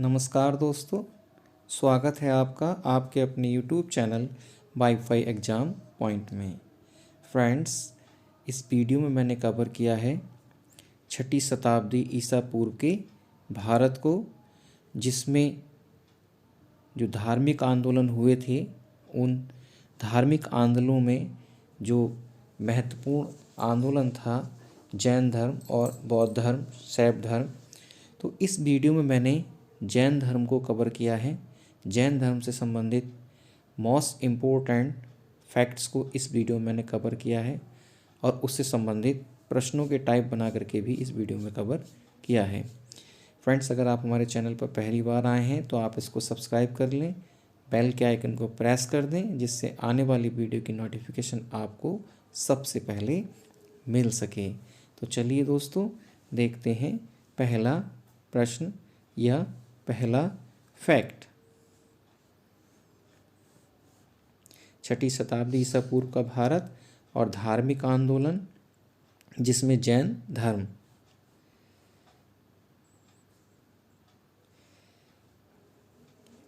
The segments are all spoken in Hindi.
नमस्कार दोस्तों, स्वागत है आपका आपके अपने YouTube channel wifi exam point में। फ्रेंड्स, इस वीडियो में मैंने कवर किया है 6ठी शताब्दी ईसा पूर्व के भारत को, जिसमें जो धार्मिक आंदोलन हुए थे उन धार्मिक आंदोलनों में जो महत्वपूर्ण आंदोलन था जैन धर्म और बौद्ध धर्म, शैव धर्म। तो इस वीडियो में मैंने जैन धर्म को कवर किया है। जैन धर्म से संबंधित मोस्ट इम्पोर्टेंट फैक्ट्स को इस वीडियो में मैंने कवर किया है और उससे संबंधित प्रश्नों के टाइप बना करके भी इस वीडियो में कवर किया है। फ्रेंड्स, अगर आप हमारे चैनल पर पहली बार आए हैं तो आप इसको सब्सक्राइब कर लें, बेल के आइकन को प्रेस कर दें, जिससे आने वाली वीडियो की नोटिफिकेशन आपको सबसे पहले मिल सके। तो चलिए दोस्तों, देखते हैं पहला प्रश्न या पहला फैक्ट। 6ठी शताब्दी ईसा पूर्व का भारत और धार्मिक आंदोलन जिसमें जैन धर्म।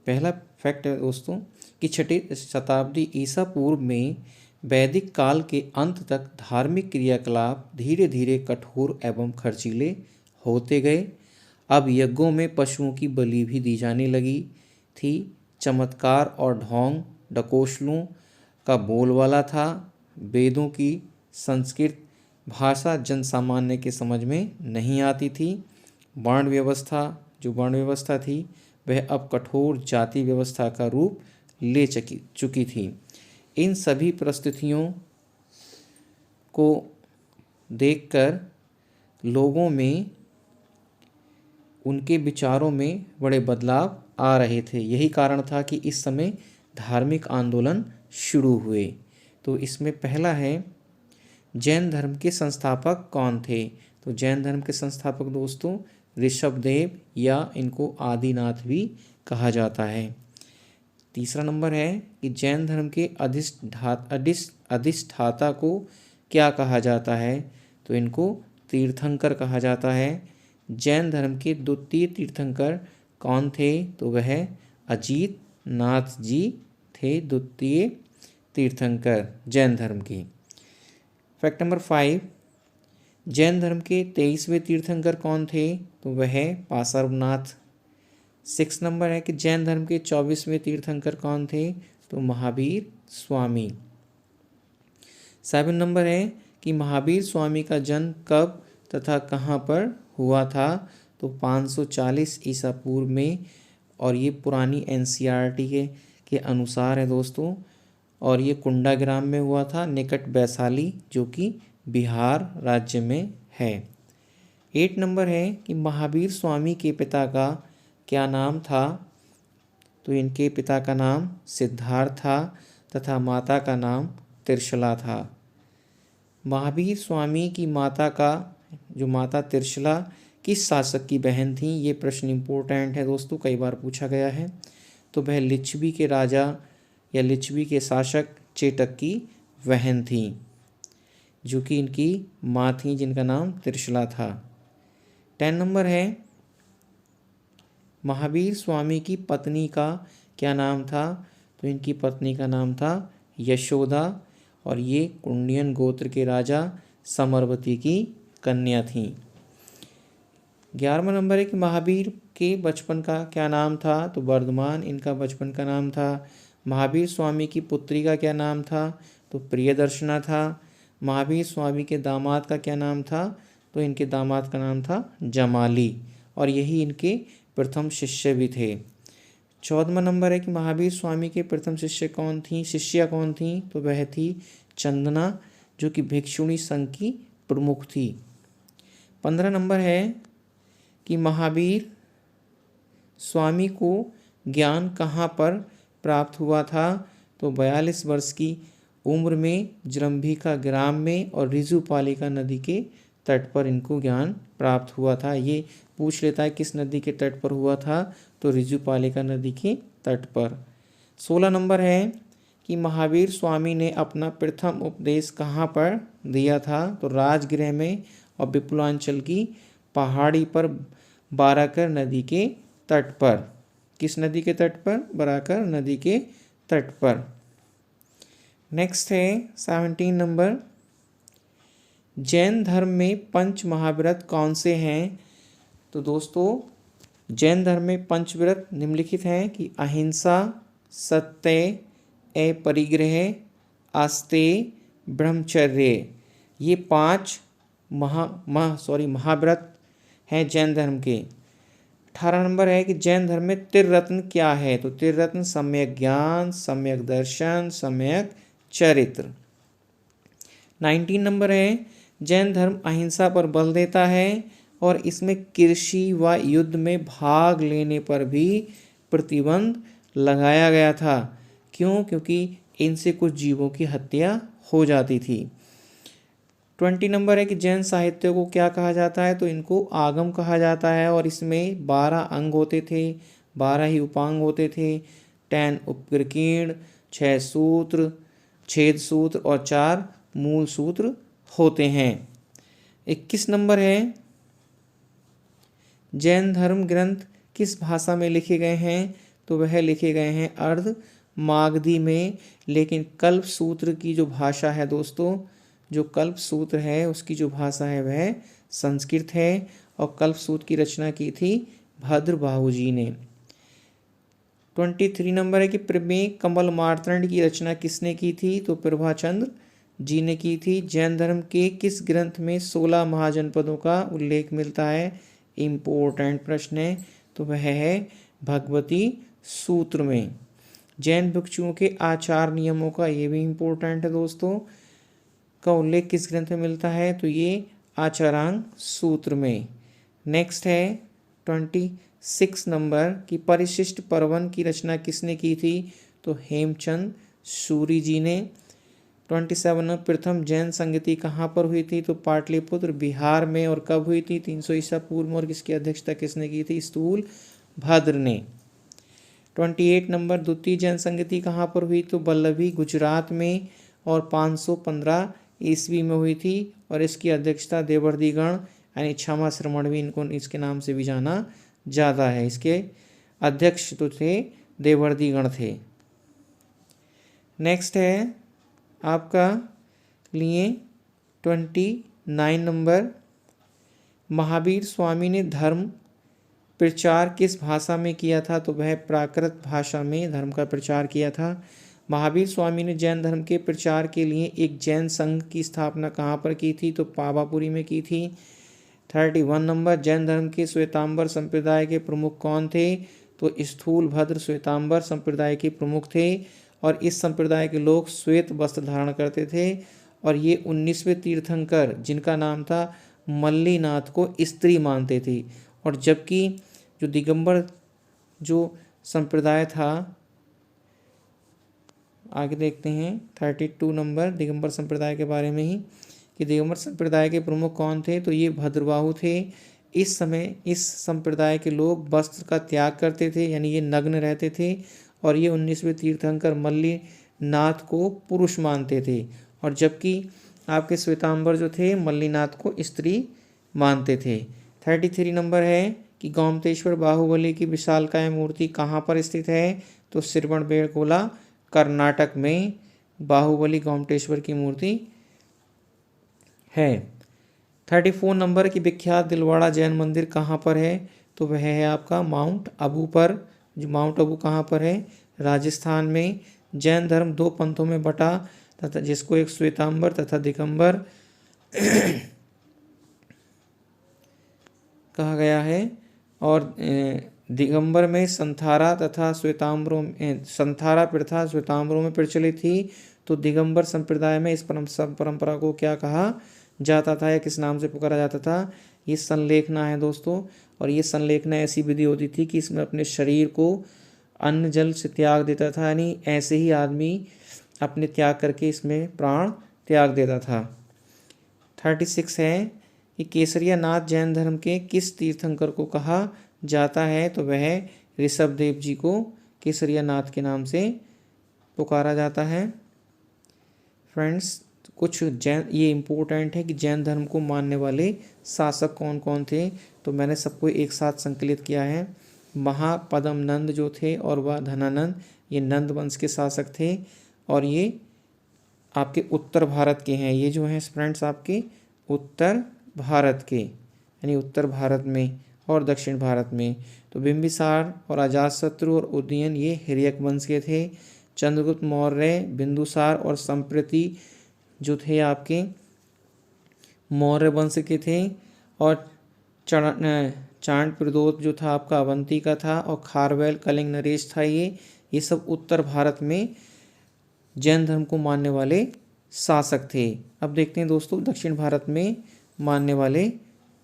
पहला फैक्ट है दोस्तों कि 6ठी शताब्दी ईसा पूर्व में वैदिक काल के अंत तक धार्मिक क्रियाकलाप धीरे धीरे कठोर एवं खर्चीले होते गए। अब यज्ञों में पशुओं की बलि भी दी जाने लगी थी। चमत्कार और ढोंग डकोशलों का बोलबाला था। वेदों की संस्कृत भाषा जनसामान्य के समझ में नहीं आती थी। वर्ण व्यवस्था थी वह अब कठोर जाति व्यवस्था का रूप ले चुकी थी। इन सभी परिस्थितियों को देखकर लोगों में, उनके विचारों में बड़े बदलाव आ रहे थे। यही कारण था कि इस समय धार्मिक आंदोलन शुरू हुए। तो इसमें पहला है, जैन धर्म के संस्थापक कौन थे? तो जैन धर्म के संस्थापक दोस्तों ऋषभदेव या इनको आदिनाथ भी कहा जाता है। तीसरा नंबर है कि जैन धर्म के अधिष्ठाता को क्या कहा जाता है? तो इनको तीर्थंकर कहा जाता है। जैन धर्म के द्वितीय तीर्थंकर कौन थे? तो वह अजीत नाथ जी थे, द्वितीय तीर्थंकर जैन धर्म के। फैक्ट नंबर 5, जैन धर्म के 23वें तीर्थंकर कौन थे? तो वह पार्श्वनाथ। 6 नंबर है कि जैन धर्म के 24वें तीर्थंकर कौन थे? तो महावीर स्वामी। 7 नंबर है कि महावीर स्वामी का जन्म कब तथा कहाँ पर हुआ था? तो 540 ईसा पूर्व में, और ये पुरानी एनसीईआरटी के अनुसार है दोस्तों, और ये कुंडाग्राम में हुआ था, निकट वैशाली, जो कि बिहार राज्य में है। 8 नंबर है कि महावीर स्वामी के पिता का क्या नाम था? तो इनके पिता का नाम सिद्धार्थ था तथा माता का नाम त्रिशला था। महावीर स्वामी की माता त्रिशला किस शासक की बहन थी? ये प्रश्न इम्पोर्टेंट है दोस्तों, कई बार पूछा गया है। तो वह लिच्छवी के राजा या लिच्छवी के शासक चेटक की बहन थी, जो कि इनकी माँ थी, जिनका नाम त्रिशला था। 10 नंबर है, महावीर स्वामी की पत्नी का क्या नाम था? तो इनकी पत्नी का नाम था यशोदा, और ये कुंडियन गोत्र के राजा समरवती की कन्या थी। 11वां नंबर है कि महावीर के बचपन का क्या नाम था? तो वर्धमान इनका बचपन का नाम था। महावीर स्वामी की पुत्री का क्या नाम था? तो प्रियदर्शना था। महावीर स्वामी के दामाद का क्या नाम था? तो इनके दामाद का नाम था जमाली, और यही इनके प्रथम शिष्य भी थे। 14वां नंबर है कि महावीर स्वामी के प्रथम शिष्या कौन थी? तो वह थी चंदना, जो कि भिक्षुणी संघ की प्रमुख थी। 15 नंबर है कि महावीर स्वामी को ज्ञान कहाँ पर प्राप्त हुआ था? तो 42 वर्ष की उम्र में जरंभिका ग्राम में और ऋजुपालिका नदी के तट पर इनको ज्ञान प्राप्त हुआ था। ये पूछ लेता है किस नदी के तट पर हुआ था? तो ऋजुपालिका नदी के तट पर। 16 नंबर है कि महावीर स्वामी ने अपना प्रथम उपदेश कहाँ पर दिया था? तो राजगृह में और विपुलांचल की पहाड़ी पर बाराकर नदी के तट पर। किस नदी के तट पर? बराकर नदी के तट पर। नेक्स्ट है 17 नंबर, जैन धर्म में पंच महाव्रत कौन से हैं? तो दोस्तों जैन धर्म में पंचव्रत निम्नलिखित हैं कि अहिंसा, सत्य, अपरिग्रह, आस्तेय, ब्रह्मचर्य। ये 5 महाव्रत हैं जैन धर्म के। 18 नंबर है कि जैन धर्म में त्रिरत्न क्या है? तो त्रिरत्न सम्यक ज्ञान, सम्यक दर्शन, सम्यक चरित्र। 19 नंबर है, जैन धर्म अहिंसा पर बल देता है और इसमें कृषि व युद्ध में भाग लेने पर भी प्रतिबंध लगाया गया था। क्यों? क्योंकि इनसे कुछ जीवों की हत्या हो जाती थी। 20 नंबर है कि जैन साहित्य को क्या कहा जाता है? तो इनको आगम कहा जाता है और इसमें 12 अंग होते थे, 12 ही उपांग होते थे। 10 उपकृकीर्ण, 6 सूत्र, छेद सूत्र और 4 मूल सूत्र होते हैं। 21 नंबर है, जैन धर्म ग्रंथ किस भाषा में लिखे गए हैं? तो वह लिखे गए हैं अर्ध मागधी में। लेकिन कल्प सूत्र की जो भाषा है दोस्तों, जो कल्प सूत्र है उसकी जो भाषा है वह संस्कृत है और कल्प सूत्र की रचना की थी भद्रबाहु जी ने। 23 नंबर है कि प्रमेय कमल मार्तंड की रचना किसने की थी? तो प्रभाचंद्र जी ने की थी। जैन धर्म के किस ग्रंथ में 16 महाजनपदों का उल्लेख मिलता है? इम्पोर्टेंट प्रश्न है, तो वह है भगवती सूत्र में। जैन भिक्षुओं के आचार नियमों का, ये भी इम्पोर्टेंट है दोस्तों, का उल्लेख किस ग्रंथ में मिलता है? तो ये आचारांग सूत्र में। नेक्स्ट है 26 नंबर की परिशिष्ट पर्वन की रचना किसने की थी? तो हेमचंद सूरी जी ने। 27 में प्रथम जैन संगति कहाँ पर हुई थी? तो पाटलिपुत्र बिहार में। और कब हुई थी? 300 ईसा पूर्व में। और किसकी अध्यक्षता किसने की थी? स्थूल भद्र ने। 28 नंबर द्वितीय जैन संगति कहाँ पर हुई? तो वल्लभी गुजरात में और 515 ईस्वी में हुई थी। और इसकी अध्यक्षता देवर्दिगण यानी क्षमा श्रमण भी इनको इसके नाम से भी जाना जाता है। इसके अध्यक्ष तो थे देवर्दिगण थे। नेक्स्ट है आपका लिए 29 नंबर, महावीर स्वामी ने धर्म प्रचार किस भाषा में किया था? तो वह प्राकृत भाषा में धर्म का प्रचार किया था। महावीर स्वामी ने जैन धर्म के प्रचार के लिए एक जैन संघ की स्थापना कहाँ पर की थी? तो पावापुरी में की थी। 31 नंबर, जैन धर्म के श्वेतांबर संप्रदाय के प्रमुख कौन थे? तो स्थूल भद्र श्वेतांबर संप्रदाय के प्रमुख थे और इस संप्रदाय के लोग श्वेत वस्त्र धारण करते थे। और ये 19वें तीर्थंकर जिनका नाम था मल्लीनाथ को स्त्री मानते थे। और जबकि जो दिगंबर जो संप्रदाय था, आगे देखते हैं 32 नंबर दिगंबर संप्रदाय के बारे में ही, कि दिगंबर संप्रदाय के प्रमुख कौन थे? तो ये भद्रबाहु थे। इस समय इस संप्रदाय के लोग वस्त्र का त्याग करते थे, यानी ये नग्न रहते थे। और ये 19वें तीर्थंकर मल्लीनाथ को पुरुष मानते थे। और जबकि आपके श्वेतांबर जो थे मल्लीनाथ को स्त्री मानते थे। 33 नंबर है कि गोमतेश्वर बाहुबली की विशालकाय मूर्ति कहाँ पर स्थित है? तो श्रवणबेलगोला कर्नाटक में बाहुबली गोमतेश्वर की मूर्ति है। 34 नंबर की विख्यात दिलवाड़ा जैन मंदिर कहाँ पर है? तो वह है आपका माउंट आबू पर। जो माउंट आबू कहाँ पर है? राजस्थान में। जैन धर्म 2 पंथों में बटा तथा जिसको एक श्वेतांबर तथा दिगंबर कहा गया है। और दिगंबर में संथारा तथा श्वेतांबरों संथारा प्रथा श्वेतांबरों में प्रचलित थी। तो दिगंबर संप्रदाय में इस परंपरा को क्या कहा जाता था या किस नाम से पुकारा जाता था? ये संलेखना है दोस्तों। और ये संलेखना ऐसी विधि होती थी कि इसमें अपने शरीर को अन्न जल से त्याग देता था, यानी ऐसे ही आदमी अपने त्याग करके इसमें प्राण त्याग देता था। 36 है कि केसरिया नाथ जैन धर्म के किस तीर्थंकर को कहा जाता है? तो वह ऋषभदेव जी को केसरिया नाथ के नाम से पुकारा जाता है। फ्रेंड्स, कुछ जैन ये इम्पोर्टेंट है कि जैन धर्म को मानने वाले शासक कौन कौन थे, तो मैंने सबको एक साथ संकलित किया है। महापद्म नंद जो थे और वह धनानंद, ये नंद वंश के शासक थे और ये आपके उत्तर भारत के हैं। ये जो हैं फ्रेंड्स आपके उत्तर भारत के, यानी उत्तर भारत में और दक्षिण भारत में। तो बिंबिसार और अजातशत्रु और उदयन ये हिर्यक वंश के थे। चंद्रगुप्त मौर्य, बिंदुसार और संप्रति जो थे आपके मौर्य वंश के थे। और चांड प्रदोत जो था आपका अवंती का था। और खारवेल कलिंग नरेश था। ये सब उत्तर भारत में जैन धर्म को मानने वाले शासक थे। अब देखते हैं दोस्तों दक्षिण भारत में मानने वाले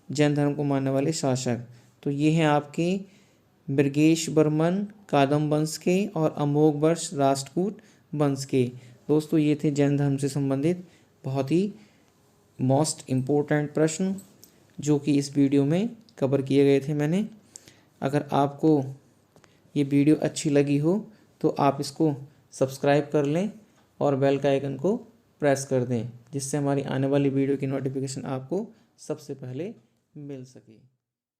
जैन धर्म को मानने वाले शासक। तो ये हैं आपके मृगेश वर्मन कादम वंश के और अमोघ वर्ष राष्ट्रकूट वंश के। दोस्तों ये थे जैन धर्म से संबंधित बहुत ही मोस्ट इम्पोर्टेंट प्रश्न जो कि इस वीडियो में कवर किए गए थे मैंने। अगर आपको ये वीडियो अच्छी लगी हो तो आप इसको सब्सक्राइब कर लें और बेल का आइकन को प्रेस कर दें, जिससे हमारी आने वाली वीडियो की नोटिफिकेशन आपको सबसे पहले मिल सके।